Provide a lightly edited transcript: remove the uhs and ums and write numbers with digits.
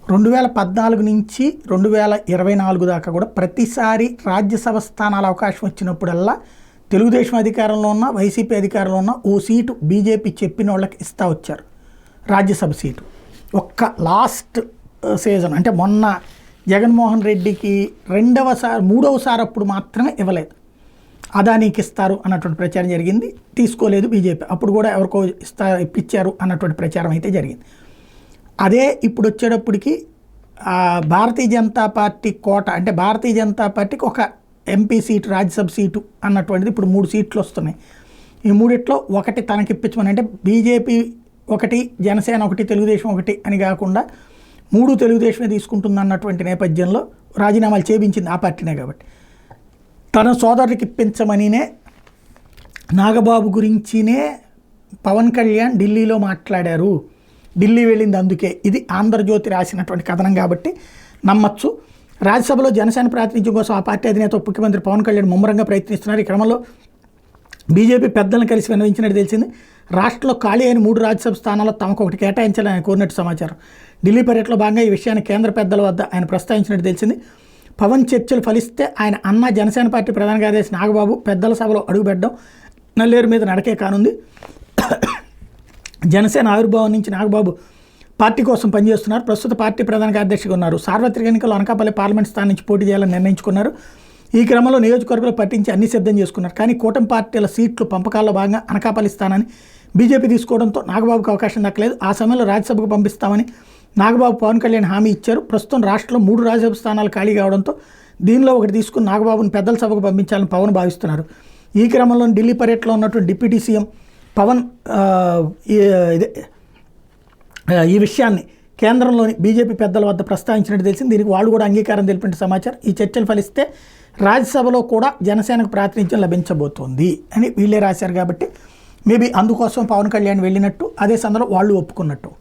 2014 నుంచి 2024 దాకా కూడా ప్రతిసారి రాజ్యసభ స్థానాల అవకాశం వచ్చినప్పుడల్లా తెలుగుదేశం అధికారంలో ఉన్న వైసీపీ అధికారంలో ఉన్న ఓ సీటు బీజేపీ చెప్పిన వాళ్ళకి ఇస్తూ వచ్చారు రాజ్యసభ సీటు. ఒక్క లాస్ట్ సీజన్ అంటే మొన్న జగన్మోహన్ రెడ్డికి మూడవసారి అప్పుడు మాత్రమే ఇవ్వలేదు. అదానీకి ఇస్తారు అన్నటువంటి ప్రచారం జరిగింది, తీసుకోలేదు బీజేపీ. అప్పుడు కూడా ఎవరికో ఇప్పించారు అన్నటువంటి ప్రచారం అయితే జరిగింది. అదే ఇప్పుడు వచ్చేటప్పటికి భారతీయ జనతా పార్టీ కోట అంటే భారతీయ జనతా పార్టీకి ఒక ఎంపీ సీటు రాజ్యసభ సీటు అన్నటువంటిది ఇప్పుడు 3 సీట్లు వస్తున్నాయి. ఈ మూడిట్లో ఒకటి తనకి ఇప్పించమని అంటే బీజేపీ ఒకటి, జనసేన ఒకటి, తెలుగుదేశం ఒకటి అని కాకుండా 3 తెలుగుదేశమే తీసుకుంటుంది అన్నటువంటి నేపథ్యంలో రాజీనామాలు చేయించింది ఆ పార్టీనే. కాబట్టి తన సోదరుడికి ఇప్పించమనినే నాగబాబు గురించినే పవన్ కళ్యాణ్ ఢిల్లీలో మాట్లాడారు. ఢిల్లీ వెళ్ళింది అందుకే. ఇది ఆంధ్రజ్యోతి రాసినటువంటి కథనం కాబట్టి నమ్మచ్చు. రాజ్యసభలో జనసేన ప్రాతినిధ్యం కోసం ఆ పార్టీ అధినేత ముఖ్యమంత్రి పవన్ కళ్యాణ్ ముమ్మరంగా ప్రయత్నిస్తున్నారు. ఈ క్రమంలో బీజేపీ పెద్దలను కలిసి విన్నవించినట్టు తెలిసింది. రాష్ట్రంలో ఖాళీ అయిన 3 రాజ్యసభ స్థానాల్లో తమకు ఒకటి కేటాయించాలని ఆయన కోరినట్టు సమాచారం. ఢిల్లీ పర్యటనలో భాగంగా ఈ విషయాన్ని కేంద్ర పెద్దల వద్ద ఆయన ప్రస్తావించినట్టు తెలిసింది. పవన్ చర్చలు ఫలిస్తే ఆయన అన్న జనసేన పార్టీ ప్రధాన కార్యదర్శి నాగబాబు పెద్దల సభలో అడుగుపెట్టడం నల్లేరు మీద నడకే కానుంది. జనసేన ఆవిర్భావం నుంచి నాగబాబు పార్టీ కోసం పనిచేస్తున్నారు. ప్రస్తుత పార్టీ ప్రధాన కార్యదర్శిగా ఉన్నారు. సార్వత్రిక ఎన్నికల్లో అనకాపల్లి పార్లమెంట్ స్థానం నుంచి పోటీ చేయాలని నిర్ణయించుకున్నారు. ఈ క్రమంలో నియోజకవర్గంలో పట్టించి అన్ని సిద్ధం చేసుకున్నారు. కానీ కూటమి పార్టీల సీట్లు పంపకాల్లో భాగంగా అనకాపల్లి స్థానాన్ని బీజేపీ తీసుకోవడంతో నాగబాబుకు అవకాశం దక్కలేదు. ఆ సమయంలో రాజ్యసభకు పంపిస్తామని నాగబాబు పవన్ కళ్యాణ్ హామీ ఇచ్చారు. ప్రస్తుతం రాష్ట్రంలో 3 రాజ్యసభ స్థానాలు ఖాళీ కావడంతో దీనిలో ఒకటి తీసుకుని నాగబాబును పెద్దల సభకు పంపించాలని పవన్ భావిస్తున్నారు. ఈ క్రమంలో ఢిల్లీ పర్యటనలో ఉన్నటువంటి డిప్యూటీ సీఎం పవన్ ఈ విషయాన్ని కేంద్రంలోని బీజేపీ పెద్దల వద్ద ప్రస్తావించినట్టు తెలిసింది. దీనికి వాళ్ళు కూడా అంగీకారం తెలిపిన సమాచారం. ఈ చర్చలు ఫలిస్తే రాజ్యసభలో కూడా జనసేనకు ప్రాతినిధ్యం లభించబోతోంది అని వీళ్ళే రాశారు. కాబట్టి మేబీ అందుకోసం పవన్ కళ్యాణ్ వెళ్ళినట్టు, అదే సందర్భంలో వాళ్ళు ఒప్పుకున్నట్టు.